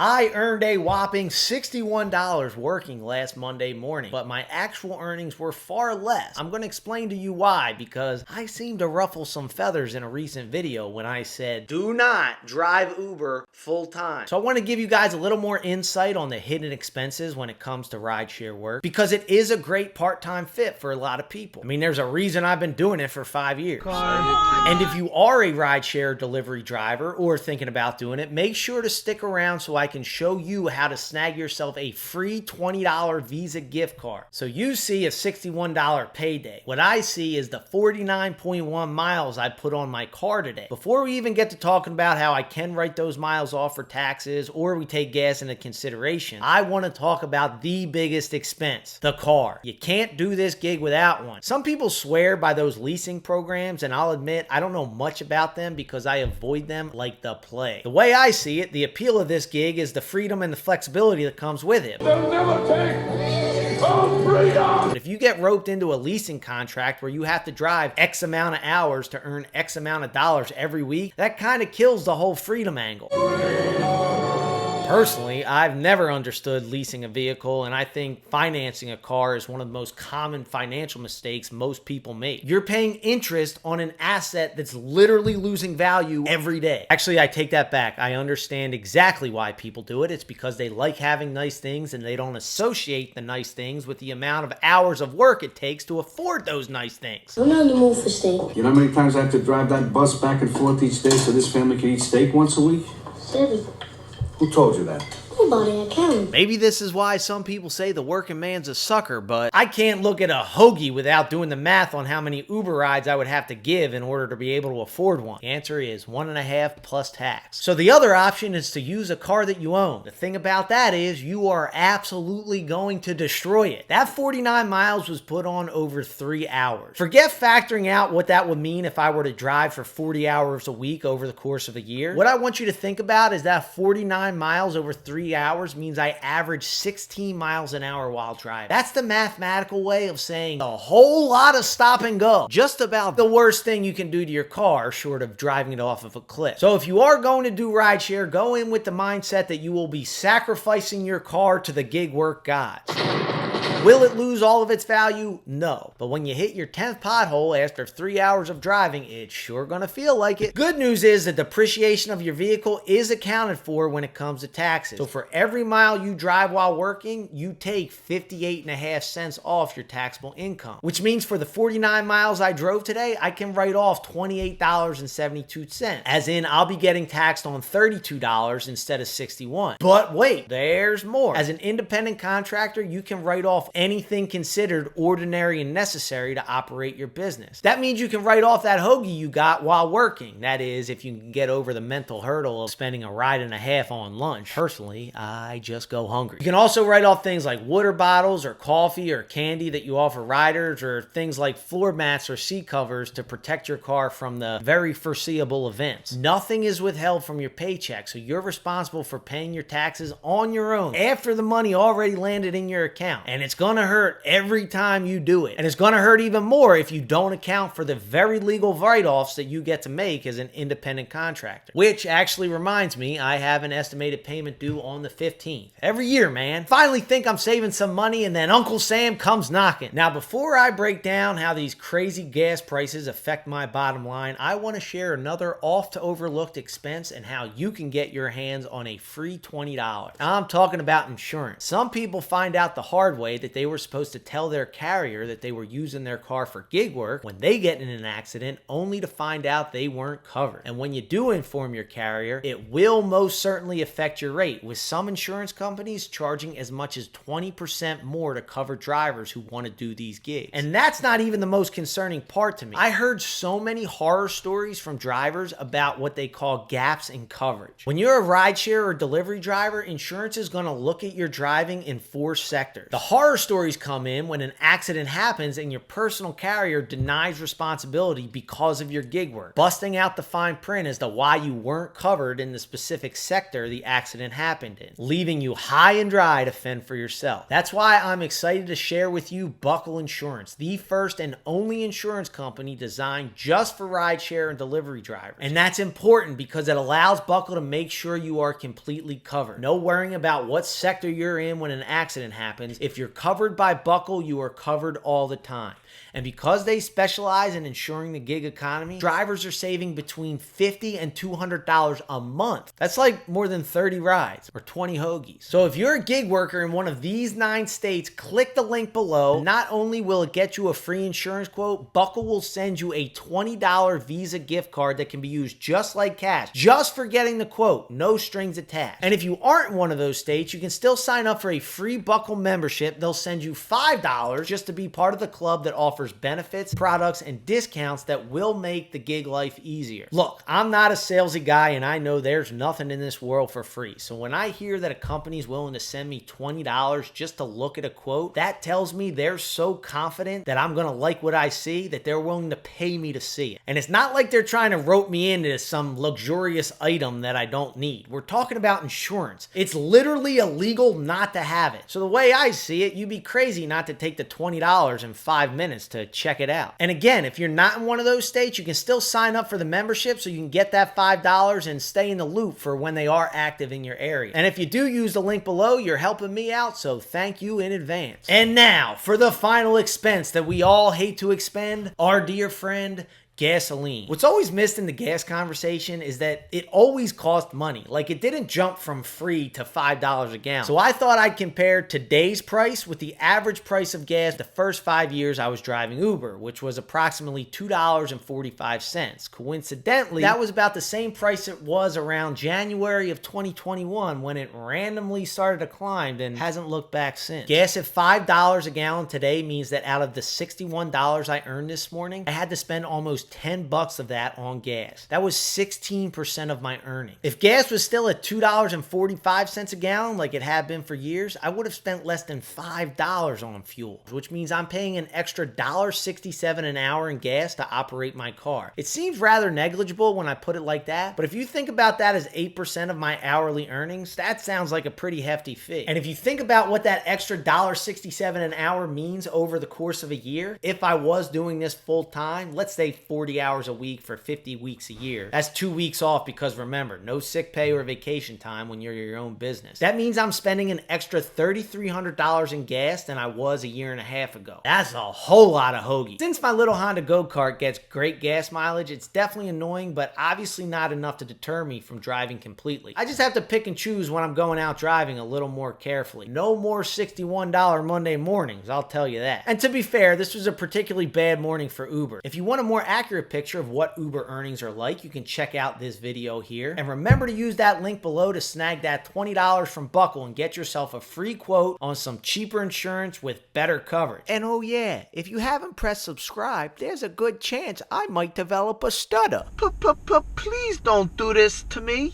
I earned a whopping $61 working last Monday morning, but my actual earnings were far less. I'm going to explain to you why, because I seemed to ruffle some feathers in a recent video when I said, do not drive Uber full time. So I want to give you guys a little more insight on the hidden expenses when it comes to rideshare work, because it is a great part-time fit for a lot of people. I mean, there's a reason I've been doing it for 5 years. And if you are a rideshare delivery driver or thinking about doing it, make sure to stick around so I can show you how to snag yourself a free $20 Visa gift card. So you see a $61 payday. What I see is the 49.1 miles I put on my car today. Before we even get to talking about how I can write those miles off for taxes or we take gas into consideration, I want to talk about the biggest expense, the car. You can't do this gig without one. Some people swear by those leasing programs, and I'll admit I don't know much about them because I avoid them like the plague. The way I see it, the appeal of this gig is the freedom and the flexibility that comes with it. They'll never take our freedom! But if you get roped into a leasing contract where you have to drive X amount of hours to earn X amount of dollars every week, that kind of kills the whole freedom angle. Personally, I've never understood leasing a vehicle, and I think financing a car is one of the most common financial mistakes most people make. You're paying interest on an asset that's literally losing value every day. Actually, I take that back. I understand exactly why people do it. It's because they like having nice things and they don't associate the nice things with the amount of hours of work it takes to afford those nice things. I'm on the move for steak. You know how many times I have to drive that bus back and forth each day so this family can eat steak once a week? 7. Who told you that? Nobody, I counted. Maybe this is why some people say the working man's a sucker, but I can't look at a hoagie without doing the math on how many Uber rides I would have to give in order to be able to afford one. The answer is 1.5 plus tax. So the other option is to use a car that you own. The thing about that is you are absolutely going to destroy it. That 49 miles was put on over 3 hours. Forget factoring out what that would mean if I were to drive for 40 hours a week over the course of a year. What I want you to think about is that 49 miles over 3 hours means I average 16 miles an hour while driving. That's the mathematical way of saying a whole lot of stop and go. Just about the worst thing you can do to your car, short of driving it off of a cliff. So if you are going to do rideshare, go in with the mindset that you will be sacrificing your car to the gig work gods. Will it lose all of its value? No. But when you hit your 10th pothole after 3 hours of driving, it's sure gonna feel like it. Good news is the depreciation of your vehicle is accounted for when it comes to taxes. So for every mile you drive while working, you take 58.5 cents off your taxable income. Which means for the 49 miles I drove today, I can write off $28.72. As in, I'll be getting taxed on $32 instead of $61. But wait, there's more. As an independent contractor, you can write off anything considered ordinary and necessary to operate your business. That means you can write off that hoagie you got while working. That is, if you can get over the mental hurdle of spending a ride and a half on lunch. Personally, I just go hungry. You can also write off things like water bottles or coffee or candy that you offer riders, or things like floor mats or seat covers to protect your car from the very foreseeable events. Nothing is withheld from your paycheck, so you're responsible for paying your taxes on your own after the money already landed in your account. And it's gonna hurt every time you do it. And it's gonna hurt even more if you don't account for the very legal write-offs that you get to make as an independent contractor. Which actually reminds me, I have an estimated payment due on the 15th. Every year, man. Finally think I'm saving some money and then Uncle Sam comes knocking. Now, before I break down how these crazy gas prices affect my bottom line, I wanna share another oft-overlooked expense and how you can get your hands on a free $20. Now, I'm talking about insurance. Some people find out the hard way that they were supposed to tell their carrier that they were using their car for gig work when they get in an accident, only to find out they weren't covered. And when you do inform your carrier, it will most certainly affect your rate, with some insurance companies charging as much as 20% more to cover drivers who want to do these gigs. And that's not even the most concerning part to me. I heard so many horror stories from drivers about what they call gaps in coverage. When you're a rideshare or delivery driver, insurance is going to look at your driving in 4 sectors. The horror stories come in when an accident happens and your personal carrier denies responsibility because of your gig work, busting out the fine print as to why you weren't covered in the specific sector the accident happened in, leaving you high and dry to fend for yourself. That's why I'm excited to share with you Buckle Insurance, the first and only insurance company designed just for rideshare and delivery drivers. And that's important because it allows Buckle to make sure you are completely covered. No worrying about what sector you're in when an accident happens. If you're covered by Buckle, you are covered all the time. And because they specialize in insuring the gig economy, drivers are saving between $50 and $200 a month. That's like more than 30 rides or 20 hoagies. So if you're a gig worker in one of these 9 states, click the link below. Not only will it get you a free insurance quote, Buckle will send you a $20 Visa gift card that can be used just like cash, just for getting the quote, no strings attached. And if you aren't in one of those states, you can still sign up for a free Buckle membership. They'll send you $5 just to be part of the club that offers benefits, products, and discounts that will make the gig life easier. Look, I'm not a salesy guy, and I know there's nothing in this world for free. So when I hear that a company's willing to send me $20 just to look at a quote, that tells me they're so confident that I'm gonna like what I see that they're willing to pay me to see it. And it's not like they're trying to rope me into some luxurious item that I don't need. We're talking about insurance. It's literally illegal not to have it. So the way I see it, you'd be crazy not to take the $20 in 5 minutes to check it out. And again, if you're not in one of those states, you can still sign up for the membership so you can get that $5 and stay in the loop for when they are active in your area. And if you do use the link below, you're helping me out, so thank you in advance. And now, for the final expense that we all hate to expend, our dear friend, gasoline. What's always missed in the gas conversation is that it always cost money. Like, it didn't jump from free to $5 a gallon. So I thought I'd compare today's price with the average price of gas the first 5 years I was driving Uber, which was approximately $2.45. Coincidentally, that was about the same price it was around January of 2021 when it randomly started to climb and hasn't looked back since. Gas at $5 a gallon today means that out of the $61 I earned this morning, I had to spend almost $10 of that on gas. That was 16% of my earnings. If gas was still at $2.45 a gallon like it had been for years, I would have spent less than $5 on fuel, which means I'm paying an extra $1.67 an hour in gas to operate my car. It seems rather negligible when I put it like that, but if you think about that as 8% of my hourly earnings, that sounds like a pretty hefty fee. And if you think about what that extra $1.67 an hour means over the course of a year, if I was doing this full time, let's say 40 hours a week for 50 weeks a year. That's 2 weeks off because remember, no sick pay or vacation time when you're your own business. That means I'm spending an extra $3,300 in gas than I was a year and a half ago. That's a whole lot of hoagie. Since my little Honda go-kart gets great gas mileage, it's definitely annoying, but obviously not enough to deter me from driving completely. I just have to pick and choose when I'm going out driving a little more carefully. No more $61 Monday mornings, I'll tell you that. And to be fair, this was a particularly bad morning for Uber. If you want a more accurate picture of what Uber earnings are like, you can check out this video here. And remember to use that link below to snag that $20 from Buckle and get yourself a free quote on some cheaper insurance with better coverage. And oh yeah, if you haven't pressed subscribe, there's a good chance I might develop a stutter. Please don't do this to me.